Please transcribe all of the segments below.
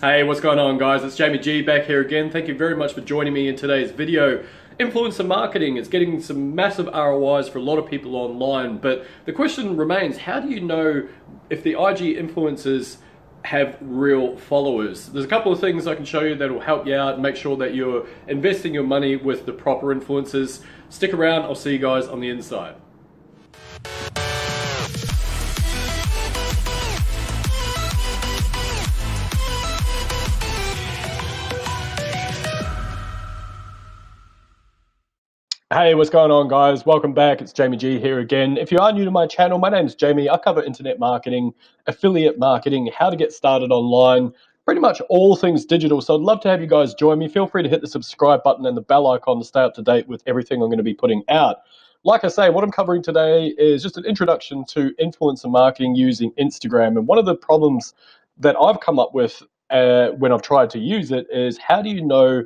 Hey, what's going on, guys? It's Jamie G back here again. Thank you very much for joining me in today's video. Influencer marketing, it's getting some massive ROIs for a lot of people online, but the question remains, how do you know if the IG influencers have real followers? There's a couple of things I can show you that will help you out and make sure that you're investing your money with the proper influencers. Stick around, I'll see you guys on the inside. Hey, what's going on, guys? Welcome back. It's Jamie G here again. If you are new to my channel, my name is Jamie. I cover internet marketing, affiliate marketing, how to get started online, pretty much all things digital. So I'd love to have you guys join me. Feel free to hit the subscribe button and the bell icon to stay up to date with everything I'm going to be putting out. Like I say, what I'm covering today is just an introduction to influencer marketing using Instagram. And one of the problems that I've come up with when I've tried to use it is, how do you know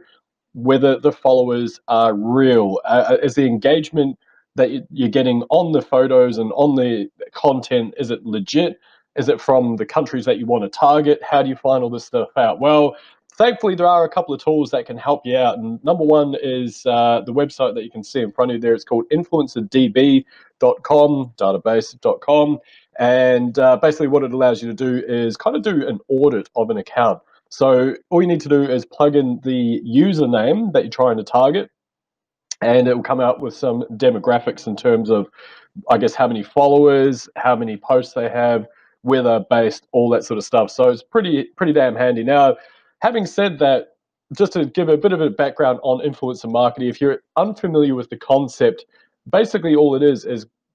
whether the followers are real? Is the engagement that you're getting on the photos and on the content, is it legit? Is it from the countries that you want to target? How do you find all this stuff out? Well, thankfully, there are a couple of tools that can help you out. And number one is the website that you can see in front of you there. It's called influencerdb.com, database.com. And basically what it allows you to do is kind of do an audit of an account. So all you need to do is plug in the username that you're trying to target, and it will come out with some demographics in terms of, I guess, how many followers, how many posts they have, where they're based, all that sort of stuff. So it's pretty damn handy. Now, having said that, just to give a bit of a background on influencer marketing, if you're unfamiliar with the concept, basically all it is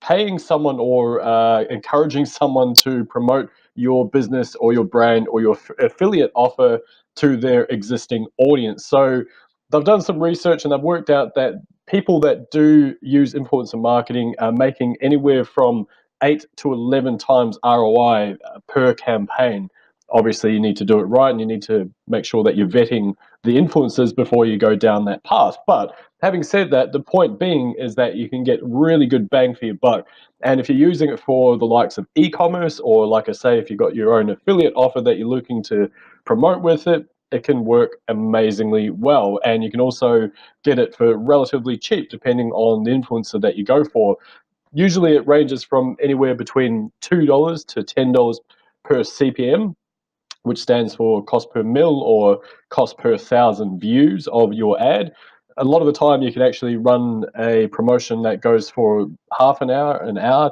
paying someone or encouraging someone to promote your business or your brand or your affiliate offer to their existing audience. So they've done some research and they've worked out that people that do use influencer marketing are making anywhere from 8 to 11 times ROI per campaign. Obviously, you need to do it right, and you need to make sure that you're vetting the influencers before you go down that path. But having said that, the point being is that you can get really good bang for your buck. And if you're using it for the likes of e-commerce, or like I say, if you've got your own affiliate offer that you're looking to promote with it, it can work amazingly well. And you can also get it for relatively cheap, depending on the influencer that you go for. Usually it ranges from anywhere between $2 to $10 per CPM, which stands for cost per mil or cost per 1,000 views of your ad. A lot of the time you can actually run a promotion that goes for half an hour,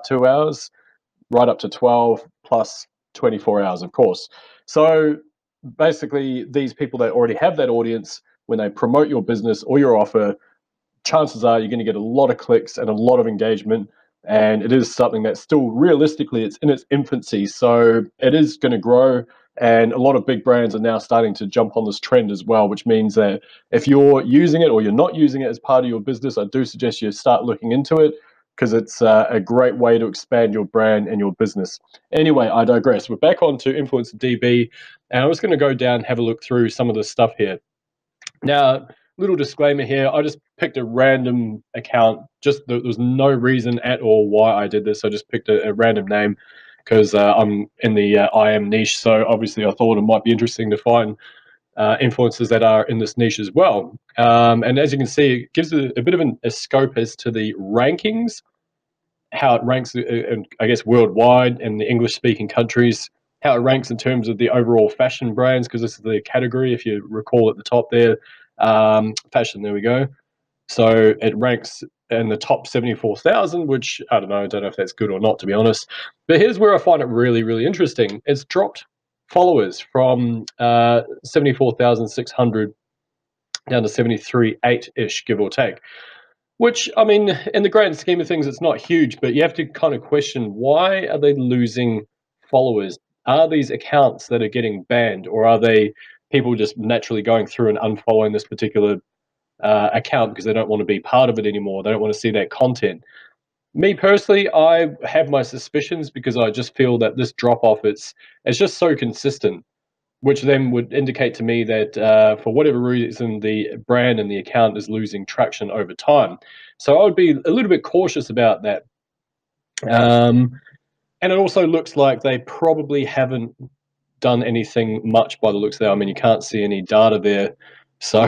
2 hours, right up to 12 plus 24 hours, of course. So basically, these people that already have that audience, when they promote your business or your offer, chances are you're going to get a lot of clicks and a lot of engagement. And it is something that still, realistically, it's in its infancy. So it is going to grow. And a lot of big brands are now starting to jump on this trend as well, which means that if you're using it or you're not using it as part of your business, I do suggest you start looking into it, because it's a great way to expand your brand and your business. Anyway, I digress. We're back on to Influencer DB, and I'm just going to go down and have a look through some of the stuff here. Now, little disclaimer here, I just picked a random account. There was no reason at all why I did this. I just picked a random name because I'm in the IM niche. So obviously I thought it might be interesting to find influencers that are in this niche as well. And as you can see, it gives a bit of a scope as to the rankings, how it ranks, I guess, worldwide in the English-speaking countries, how it ranks in terms of the overall fashion brands, because this is the category, if you recall at the top there, fashion, there we go. So it ranks in the top 74,000, which I don't know if that's good or not, to be honest. But here's where I find it really interesting. It's dropped followers from 74,600 down to 73.8-ish, give or take. Which, I mean, in the grand scheme of things, it's not huge, but you have to kind of question, why are they losing followers? Are these accounts that are getting banned, or are they people just naturally going through and unfollowing this particular account because they don't want to be part of it anymore? They don't want to see that content. Me personally, I have my suspicions, because I just feel that this drop-off, it's just so consistent, which then would indicate to me that for whatever reason, the brand and the account is losing traction over time. So I would be a little bit cautious about that. And it also looks like they probably haven't done anything much by the looks of that. I mean, you can't see any data there. So,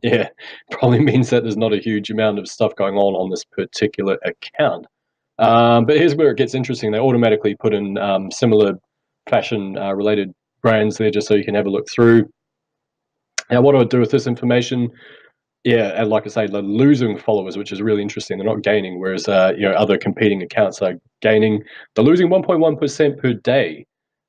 yeah, probably means that there's not a huge amount of stuff going on this particular account. But here's where it gets interesting. They automatically put in similar fashion related brands there just so you can have a look through. Now, what do I do with this information? Yeah, and like I say, they're losing followers, which is really interesting. They're not gaining, whereas other competing accounts are gaining. They're losing 1.1% per day,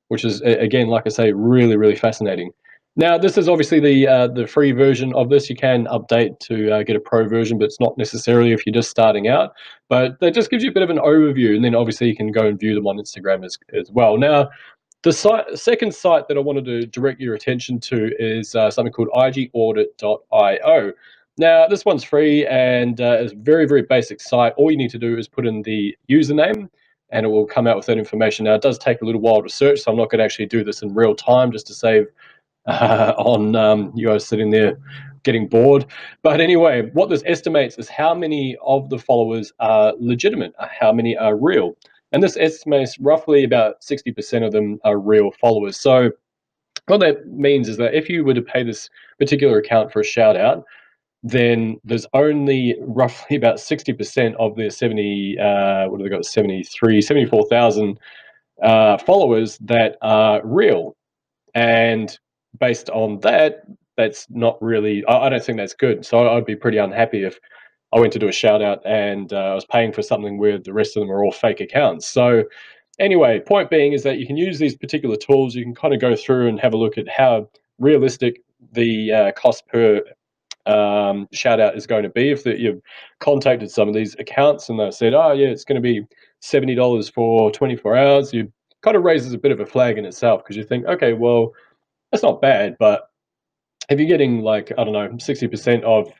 which is again, like I say, really, really fascinating. Now, this is obviously the free version of this. You can update to get a pro version, but it's not necessarily if you're just starting out. But that just gives you a bit of an overview, and then obviously you can go and view them on Instagram as well. Now, the second site that I wanted to direct your attention to is something called igaudit.io. Now, this one's free and it's a very, very basic site. All you need to do is put in the username and it will come out with that information. Now, it does take a little while to search, so I'm not going to actually do this in real time just to save on you guys sitting there getting bored. But anyway, what this estimates is how many of the followers are legitimate, how many are real. And this estimates roughly about 60% of them are real followers. So what that means is that if you were to pay this particular account for a shout out, then there's only roughly about 60% of their 70, what have they got, 74,000 followers that are real. And based on that, that's not really, I don't think that's good. So I'd be pretty unhappy if I went to do a shout out and I was paying for something where the rest of them are all fake accounts. So anyway, point being is that you can use these particular tools. You can kind of go through and have a look at how realistic the cost per shout out is going to be. If you've contacted some of these accounts and they said, oh yeah, it's going to be $70 for 24 hours, you kind of raises a bit of a flag in itself because you think, okay, well, that's not bad, but if you're getting like, I don't know, 60% of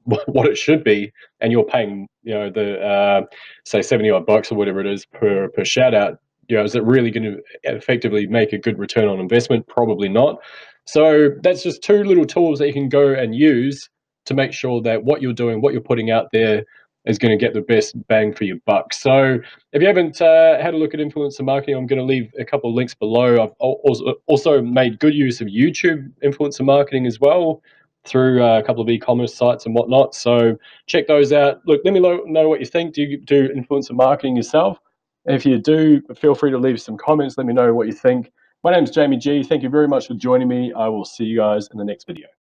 what it should be, and you're paying, the say 70 odd bucks or whatever it is per shout out, is it really going to effectively make a good return on investment? Probably not. So that's just two little tools that you can go and use to make sure that what you're doing, what you're putting out there, is going to get the best bang for your buck. So if you haven't had a look at influencer marketing, I'm going to leave a couple of links below. I've also made good use of YouTube influencer marketing as well through a couple of e-commerce sites and whatnot. So check those out. Look, let me know what you think. Do you do influencer marketing yourself? If you do, feel free to leave some comments. Let me know what you think. My name is Jamie G. Thank you very much for joining me. I will see you guys in the next video.